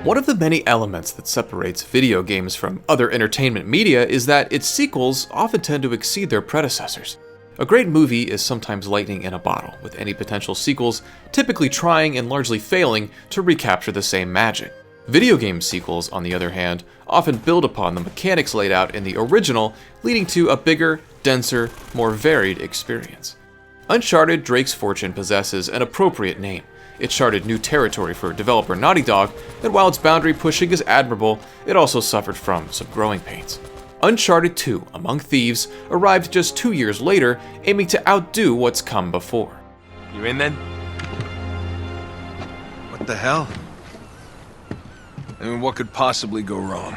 One of the many elements that separates video games from other entertainment media is that its sequels often tend to exceed their predecessors. A great movie is sometimes lightning in a bottle, with any potential sequels typically trying and largely failing to recapture the same magic. Video game sequels, on the other hand, often build upon the mechanics laid out in the original, leading to a bigger, denser, more varied experience. Uncharted: Drake's Fortune possesses an appropriate name. It charted new territory for developer Naughty Dog, and while its boundary pushing is admirable, it also suffered from some growing pains. Uncharted 2: Among Thieves arrived just 2 years later, aiming to outdo what's come before. You in then? What the hell? I mean, what could possibly go wrong?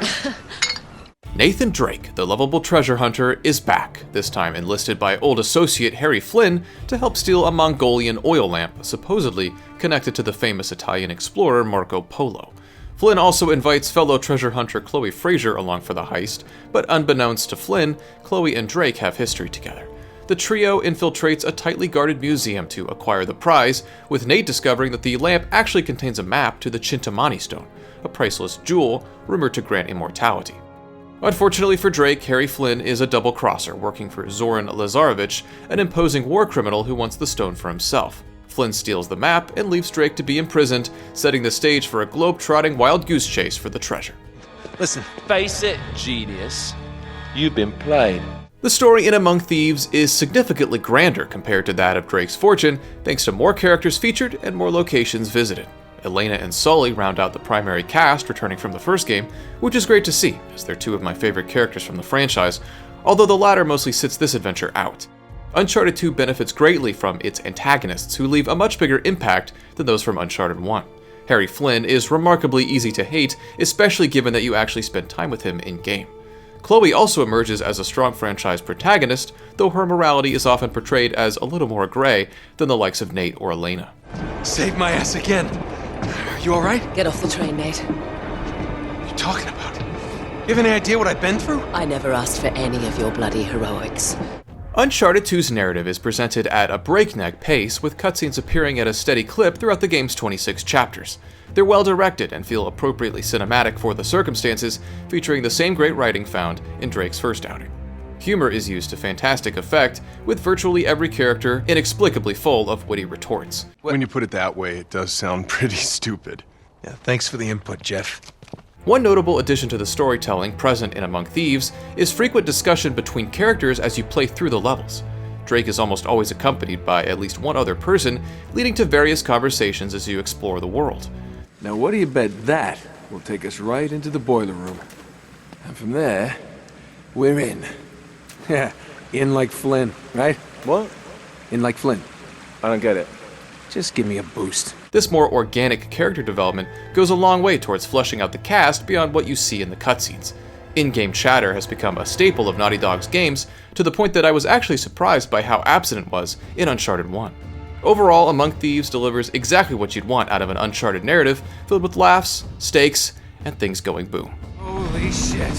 Nathan Drake, the lovable treasure hunter, is back, this time enlisted by old associate Harry Flynn to help steal a Mongolian oil lamp, supposedly connected to the famous Italian explorer Marco Polo. Flynn also invites fellow treasure hunter Chloe Fraser along for the heist, but unbeknownst to Flynn, Chloe and Drake have history together. The trio infiltrates a tightly guarded museum to acquire the prize, with Nate discovering that the lamp actually contains a map to the Chintamani stone, a priceless jewel rumored to grant immortality. Unfortunately for Drake, Harry Flynn is a double-crosser working for Zoran Lazarevic, an imposing war criminal who wants the stone for himself. Flynn steals the map and leaves Drake to be imprisoned, setting the stage for a globe-trotting wild goose chase for the treasure. Listen, face it, genius. You've been played. The story in Among Thieves is significantly grander compared to that of Drake's Fortune, thanks to more characters featured and more locations visited. Elena and Sully round out the primary cast returning from the first game, which is great to see, as they're two of my favorite characters from the franchise, although the latter mostly sits this adventure out. Uncharted 2 benefits greatly from its antagonists, who leave a much bigger impact than those from Uncharted 1. Harry Flynn is remarkably easy to hate, especially given that you actually spend time with him in-game. Chloe also emerges as a strong franchise protagonist, though her morality is often portrayed as a little more gray than the likes of Nate or Elena. Save my ass again. You alright? Get off the train, Nate. What are you talking about? You have any idea what I've been through? I never asked for any of your bloody heroics. Uncharted 2's narrative is presented at a breakneck pace, with cutscenes appearing at a steady clip throughout the game's 26 chapters. They're well directed and feel appropriately cinematic for the circumstances, featuring the same great writing found in Drake's first outing. Humor is used to fantastic effect, with virtually every character inexplicably full of witty retorts. When you put it that way, it does sound pretty stupid. Yeah, thanks for the input, Jeff. One notable addition to the storytelling present in Among Thieves is frequent discussion between characters as you play through the levels. Drake is almost always accompanied by at least one other person, leading to various conversations as you explore the world. Now what do you bet that will take us right into the boiler room? And from there, we're in. Yeah, in like Flynn, right? What? In like Flynn. I don't get it. Just give me a boost. This more organic character development goes a long way towards fleshing out the cast beyond what you see in the cutscenes. In-game chatter has become a staple of Naughty Dog's games, to the point that I was actually surprised by how absent it was in Uncharted 1. Overall, Among Thieves delivers exactly what you'd want out of an Uncharted narrative, filled with laughs, stakes, and things going boom. Holy shit.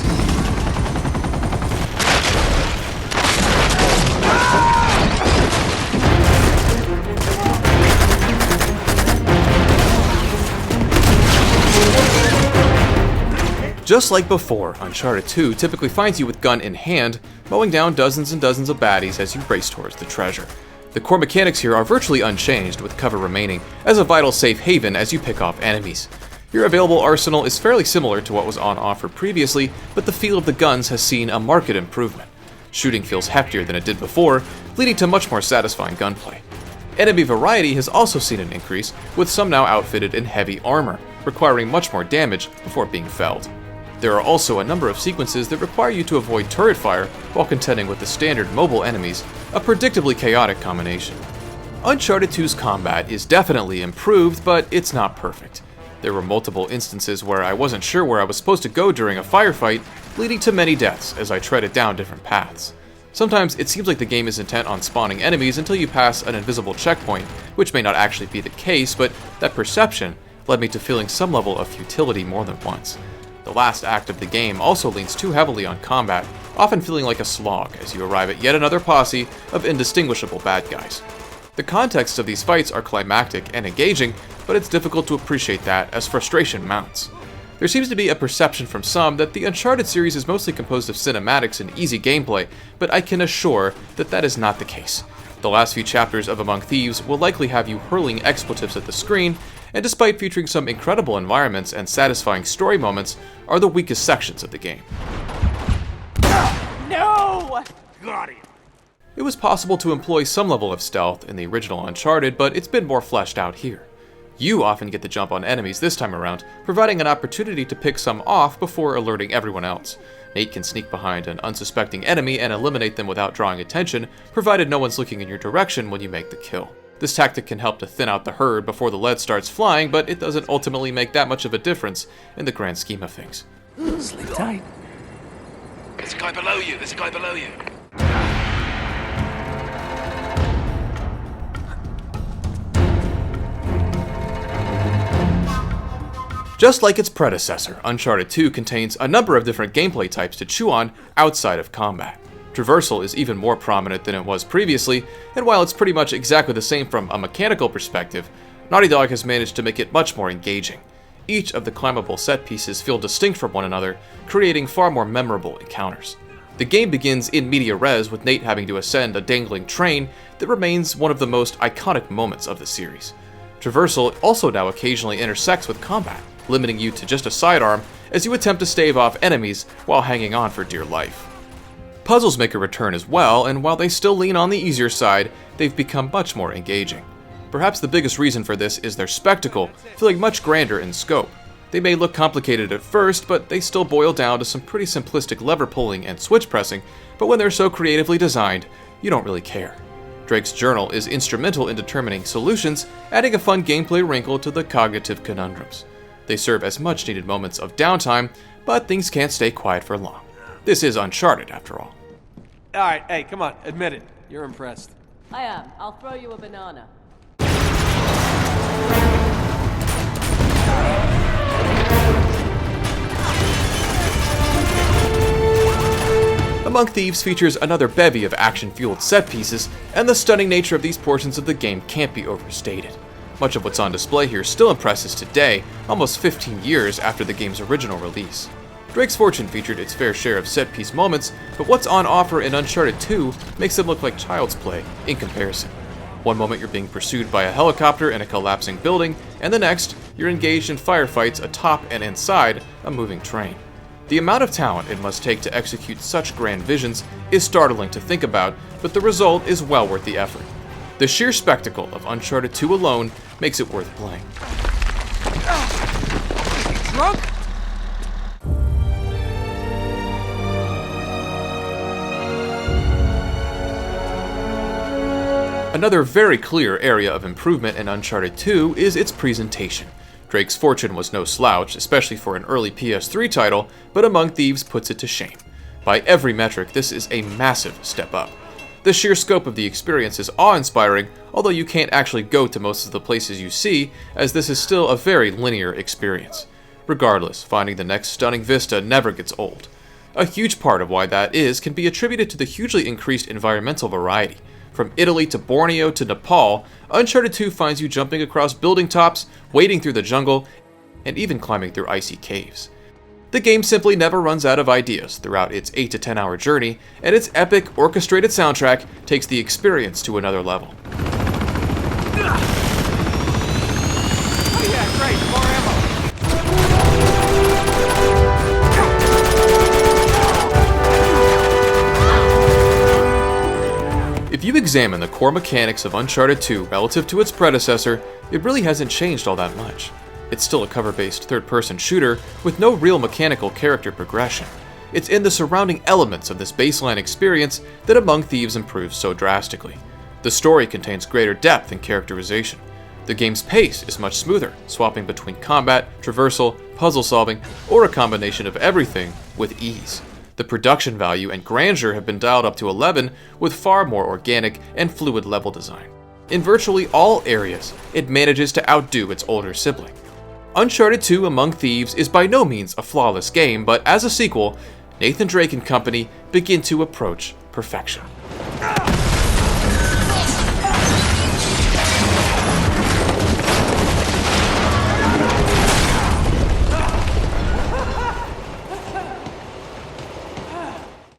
Just like before, Uncharted 2 typically finds you with gun in hand, mowing down dozens and dozens of baddies as you race towards the treasure. The core mechanics here are virtually unchanged, with cover remaining as a vital safe haven as you pick off enemies. Your available arsenal is fairly similar to what was on offer previously, but the feel of the guns has seen a marked improvement. Shooting feels heftier than it did before, leading to much more satisfying gunplay. Enemy variety has also seen an increase, with some now outfitted in heavy armor, requiring much more damage before being felled. There are also a number of sequences that require you to avoid turret fire while contending with the standard mobile enemies, a predictably chaotic combination. Uncharted 2's combat is definitely improved, but it's not perfect. There were multiple instances where I wasn't sure where I was supposed to go during a firefight, leading to many deaths as I treaded down different paths. Sometimes it seems like the game is intent on spawning enemies until you pass an invisible checkpoint, which may not actually be the case, but that perception led me to feeling some level of futility more than once. The last act of the game also leans too heavily on combat, often feeling like a slog as you arrive at yet another posse of indistinguishable bad guys. The contexts of these fights are climactic and engaging, but it's difficult to appreciate that as frustration mounts. There seems to be a perception from some that the Uncharted series is mostly composed of cinematics and easy gameplay, but I can assure that that is not the case. The last few chapters of Among Thieves will likely have you hurling expletives at the screen, and despite featuring some incredible environments and satisfying story moments, are the weakest sections of the game. No! Got it! It was possible to employ some level of stealth in the original Uncharted, but it's been more fleshed out here. You often get the jump on enemies this time around, providing an opportunity to pick some off before alerting everyone else. Nate can sneak behind an unsuspecting enemy and eliminate them without drawing attention, provided no one's looking in your direction when you make the kill. This tactic can help to thin out the herd before the lead starts flying, but it doesn't ultimately make that much of a difference in the grand scheme of things. Sleep tight. There's a guy below you, there's a guy below you. Just like its predecessor, Uncharted 2 contains a number of different gameplay types to chew on outside of combat. Traversal is even more prominent than it was previously, and while it's pretty much exactly the same from a mechanical perspective, Naughty Dog has managed to make it much more engaging. Each of the climbable set pieces feel distinct from one another, creating far more memorable encounters. The game begins in media res with Nate having to ascend a dangling train that remains one of the most iconic moments of the series. Traversal also now occasionally intersects with combat, limiting you to just a sidearm as you attempt to stave off enemies while hanging on for dear life. Puzzles make a return as well, and while they still lean on the easier side, they've become much more engaging. Perhaps the biggest reason for this is their spectacle, feeling much grander in scope. They may look complicated at first, but they still boil down to some pretty simplistic lever pulling and switch pressing, but when they're so creatively designed, you don't really care. Drake's journal is instrumental in determining solutions, adding a fun gameplay wrinkle to the cognitive conundrums. They serve as much needed moments of downtime, but things can't stay quiet for long. This is Uncharted, after all. Alright, hey, come on, admit it. You're impressed. I am. I'll throw you a banana. Among Thieves features another bevy of action-fueled set pieces, and the stunning nature of these portions of the game can't be overstated. Much of what's on display here still impresses today, almost 15 years after the game's original release. Drake's Fortune featured its fair share of set-piece moments, but what's on offer in Uncharted 2 makes them look like child's play in comparison. One moment you're being pursued by a helicopter in a collapsing building, and the next, you're engaged in firefights atop and inside a moving train. The amount of talent it must take to execute such grand visions is startling to think about, but the result is well worth the effort. The sheer spectacle of Uncharted 2 alone makes it worth playing. Drunk? Another very clear area of improvement in Uncharted 2 is its presentation. Drake's Fortune was no slouch, especially for an early PS3 title, but Among Thieves puts it to shame. By every metric, this is a massive step up. The sheer scope of the experience is awe-inspiring, although you can't actually go to most of the places you see, as this is still a very linear experience. Regardless, finding the next stunning vista never gets old. A huge part of why that is can be attributed to the hugely increased environmental variety. From Italy to Borneo to Nepal, Uncharted 2 finds you jumping across building tops, wading through the jungle, and even climbing through icy caves. The game simply never runs out of ideas throughout its 8 to 10 hour journey, and its epic, orchestrated soundtrack takes the experience to another level. Oh yeah, great, more ammo. If you examine the core mechanics of Uncharted 2 relative to its predecessor, it really hasn't changed all that much. It's still a cover-based third-person shooter with no real mechanical character progression. It's in the surrounding elements of this baseline experience that Among Thieves improves so drastically. The story contains greater depth and characterization. The game's pace is much smoother, swapping between combat, traversal, puzzle solving, or a combination of everything with ease. The production value and grandeur have been dialed up to 11 with far more organic and fluid level design. In virtually all areas, it manages to outdo its older sibling. Uncharted 2 Among Thieves is by no means a flawless game, but as a sequel, Nathan Drake and company begin to approach perfection.